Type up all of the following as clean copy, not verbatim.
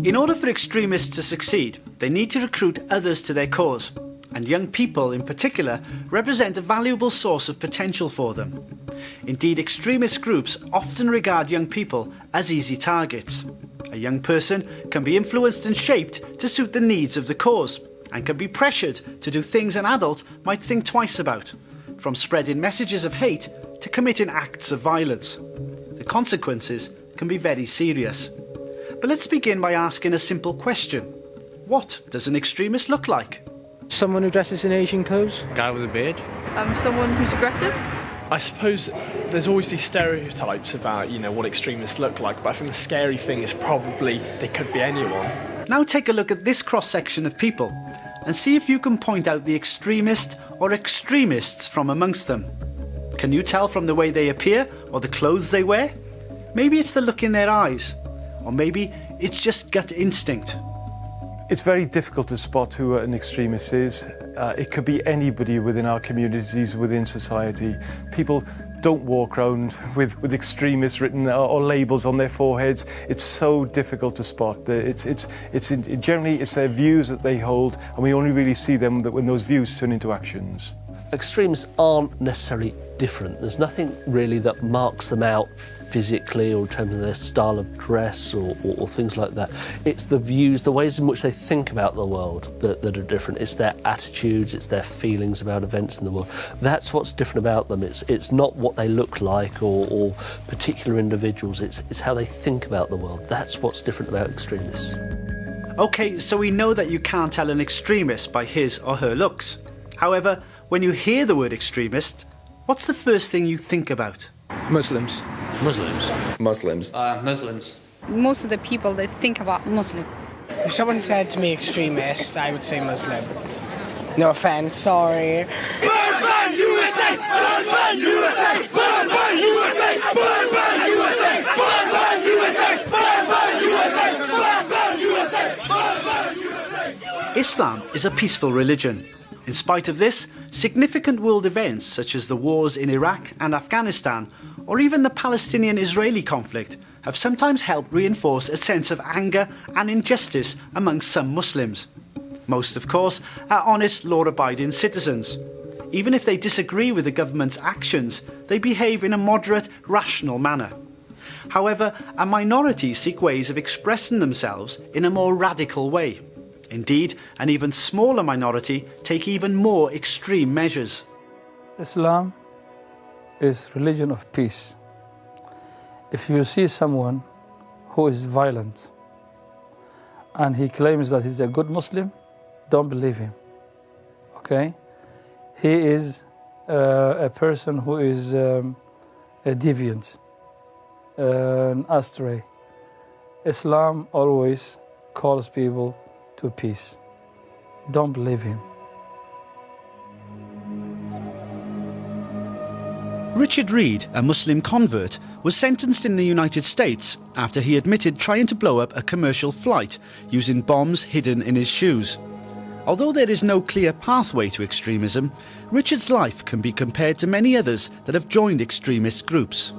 In order for extremists to succeed, they need to recruit others to their cause, and young people in particular represent a valuable source of potential for them. Indeed, extremist groups often regard young people as easy targets. A young person can be influenced and shaped to suit the needs of the cause, and can be pressured to do things an adult might think twice about, from spreading messages of hate to committing acts of violence. The consequences can be very serious. But let's begin by asking a simple question. What does an extremist look like? Someone who dresses in Asian clothes. Guy with a beard. Someone who's aggressive. I suppose there's always these stereotypes about, what extremists look like, but I think the scary thing is probably they could be anyone. Now take a look at this cross-section of people and see if you can point out the extremist or extremists from amongst them. Can you tell from the way they appear or the clothes they wear? Maybe it's the look in their eyes, or maybe it's just gut instinct. It's very difficult to spot who an extremist is. It could be anybody within our communities, within society. People don't walk around with extremists written or labels on their foreheads. It's so difficult to spot. Generally, it's their views that they hold, and we only really see them when those views turn into actions. Extremists aren't necessarily different. There's nothing really that marks them out physically or in terms of their style of dress or things like that. It's the views, the ways in which they think about the world that are different. It's their attitudes, it's their feelings about events in the world. That's what's different about them. It's not what they look like or particular individuals. It's how they think about the world. That's what's different about extremists. OK, so we know that you can't tell an extremist by his or her looks. However, when you hear the word extremist, what's the first thing you think about? Muslims. Muslims. Muslims. Muslims. Most of the people that think about Muslim. If someone said to me extremist, I would say Muslim. No offense, sorry. Burn, burn, USA! Burn, burn, USA! Burn, burn, USA! Burn, burn, USA! Burn, burn, USA! Burn, burn, USA! Burn, burn, USA! Burn, burn, USA! Islam is a peaceful religion. In spite of this, significant world events such as the wars in Iraq and Afghanistan, or even the Palestinian-Israeli conflict, have sometimes helped reinforce a sense of anger and injustice among some Muslims. Most, of course, are honest, law-abiding citizens. Even if they disagree with the government's actions, they behave in a moderate, rational manner. However, a minority seek ways of expressing themselves in a more radical way. Indeed, an even smaller minority take even more extreme measures. Islam is religion of peace. If you see someone who is violent and he claims that he's a good Muslim, don't believe him, okay? He is a person who is a deviant, an astray. Islam always calls people to peace. Don't believe him. Richard Reed, a Muslim convert, was sentenced in the United States after he admitted trying to blow up a commercial flight using bombs hidden in his shoes. Although there is no clear pathway to extremism, Richard's life can be compared to many others that have joined extremist groups.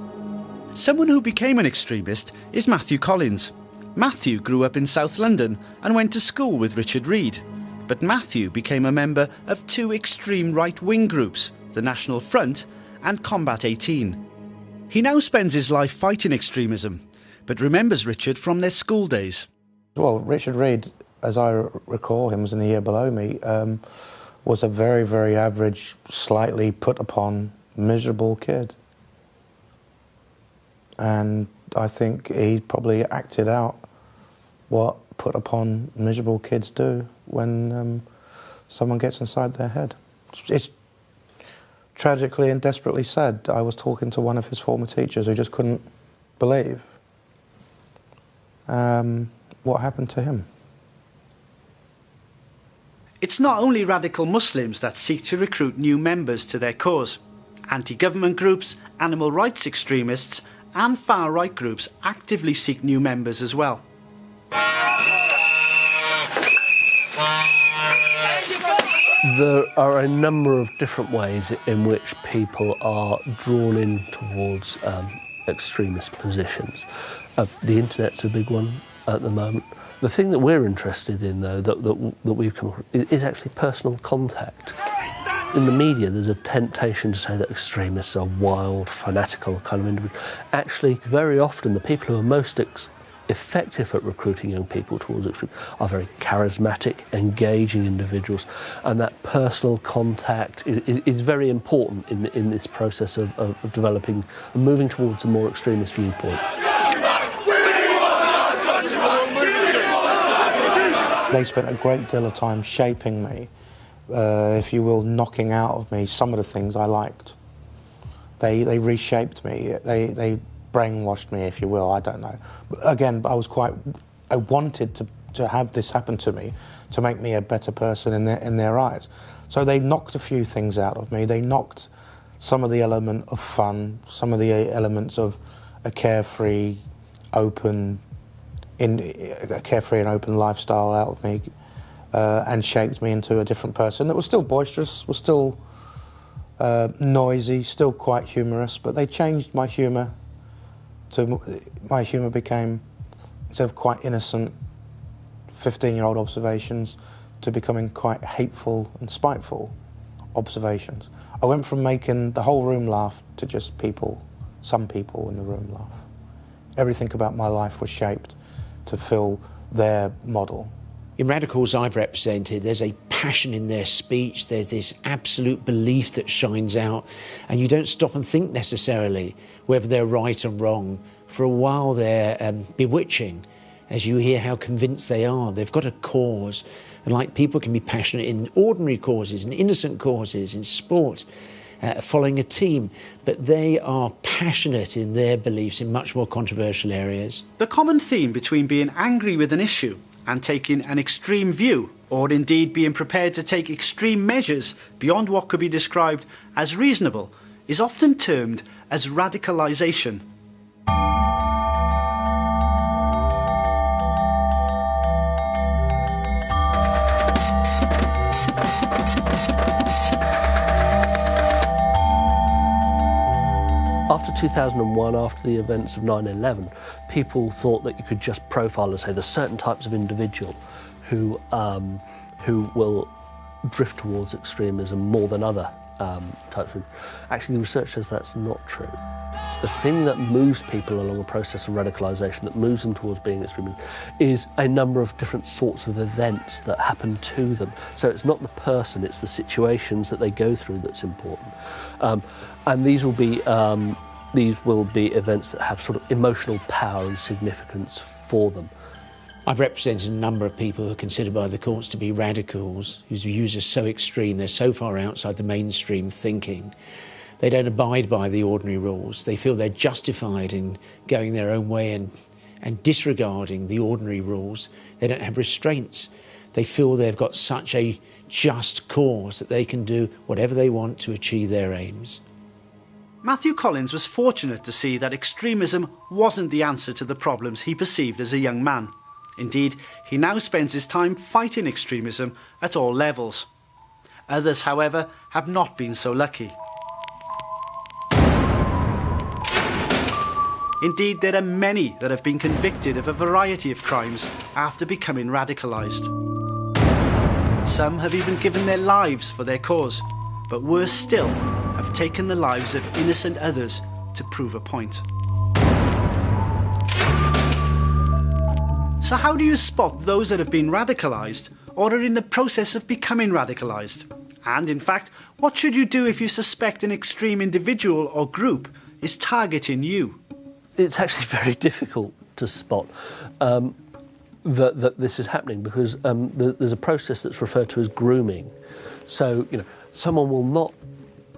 Someone who became an extremist is Matthew Collins. Matthew grew up in South London and went to school with Richard Reed. But Matthew became a member of two extreme right-wing groups, the National Front and Combat 18. He now spends his life fighting extremism, but remembers Richard from their school days. Well, Richard Reed, as I recall, him was in the year below me, was a very, very average, slightly put-upon, miserable kid. And I think he probably acted out what put-upon, miserable kids do when someone gets inside their head. It's tragically and desperately sad. I was talking to one of his former teachers who just couldn't believe what happened to him. It's not only radical Muslims that seek to recruit new members to their cause. Anti-government groups, animal rights extremists and far-right groups actively seek new members as well. There are a number of different ways in which people are drawn in towards extremist positions. The internet's a big one at the moment. The thing that we're interested in, though, that we've come across, is actually personal contact. In the media, there's a temptation to say that extremists are wild, fanatical kind of individuals. Actually, very often, the people who are most effective at recruiting young people towards extremism are very charismatic, engaging individuals, and that personal contact is very important in this process of developing and moving towards a more extremist viewpoint. They spent a great deal of time shaping me, if you will, knocking out of me some of the things I liked. They reshaped me. They brainwashed me, if you will. I don't know. But again, I wanted to have this happen to me to make me a better person in their eyes. So they knocked a few things out of me. They knocked some of the element of fun, some of the elements of a carefree, open lifestyle out of me, and shaped me into a different person that was still boisterous, was still noisy, still quite humorous, but they changed my humour. My humour became, instead of quite innocent 15-year-old observations, to becoming quite hateful and spiteful observations. I went from making the whole room laugh to just some people in the room laugh. Everything about my life was shaped to fill their model. In radicals I've represented, there's a passion in their speech, there's this absolute belief that shines out, and you don't stop and think necessarily whether they're right or wrong. For a while they're bewitching, as you hear how convinced they are. They've got a cause, and like people can be passionate in ordinary causes, in innocent causes, in sport, following a team, but they are passionate in their beliefs in much more controversial areas. The common theme between being angry with an issue and taking an extreme view, or indeed being prepared to take extreme measures beyond what could be described as reasonable, is often termed as radicalisation. After 2001, after the events of 9/11, people thought that you could just profile and say there's certain types of individual who will drift towards extremism more than other types of. Actually, the research says that's not true. The thing that moves people along a process of radicalisation, that moves them towards being extremist, is a number of different sorts of events that happen to them. So it's not the person, it's the situations that they go through that's important. And these will be events that have sort of emotional power and significance for them. I've represented a number of people who are considered by the courts to be radicals, whose views are so extreme, they're so far outside the mainstream thinking. They don't abide by the ordinary rules. They feel they're justified in going their own way and disregarding the ordinary rules. They don't have restraints. They feel they've got such a just cause that they can do whatever they want to achieve their aims. Matthew Collins was fortunate to see that extremism wasn't the answer to the problems he perceived as a young man. Indeed, he now spends his time fighting extremism at all levels. Others, however, have not been so lucky. Indeed, there are many that have been convicted of a variety of crimes after becoming radicalised. Some have even given their lives for their cause, but worse still, have taken the lives of innocent others to prove a point. So how do you spot those that have been radicalised or are in the process of becoming radicalised? And in fact, what should you do if you suspect an extreme individual or group is targeting you? It's actually very difficult to spot that this is happening because there's a process that's referred to as grooming. So, someone will not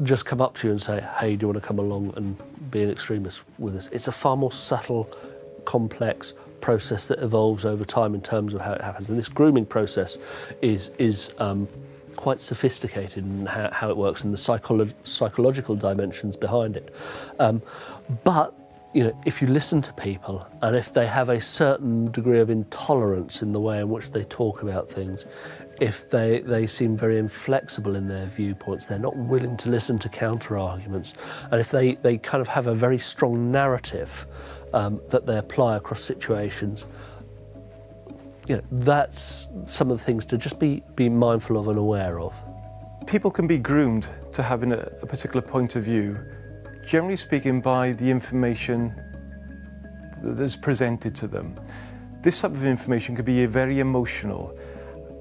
just come up to you and say, hey, do you want to come along and be an extremist with us? It's a far more subtle, complex process that evolves over time in terms of how it happens. And this grooming process is quite sophisticated in how it works and the psychological dimensions behind it. But if you listen to people and if they have a certain degree of intolerance in the way in which they talk about things, if they seem very inflexible in their viewpoints, they're not willing to listen to counter-arguments, and if they kind of have a very strong narrative that they apply across situations, you know, that's some of the things to just be mindful of and aware of. People can be groomed to having a particular point of view, generally speaking, by the information that's presented to them. This type of information could be very emotional,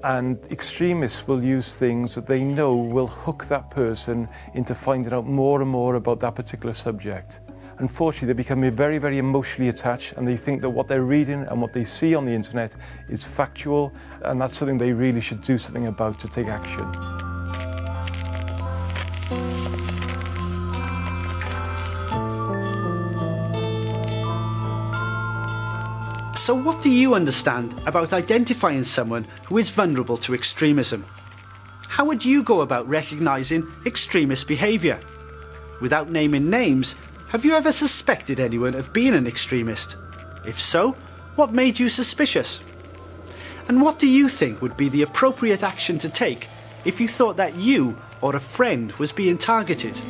and extremists will use things that they know will hook that person into finding out more and more about that particular subject. Unfortunately, they become very, very emotionally attached, and they think that what they're reading and what they see on the internet is factual, and that's something they really should do something about to take action. So what do you understand about identifying someone who is vulnerable to extremism? How would you go about recognising extremist behaviour? Without naming names, have you ever suspected anyone of being an extremist? If so, what made you suspicious? And what do you think would be the appropriate action to take if you thought that you or a friend was being targeted?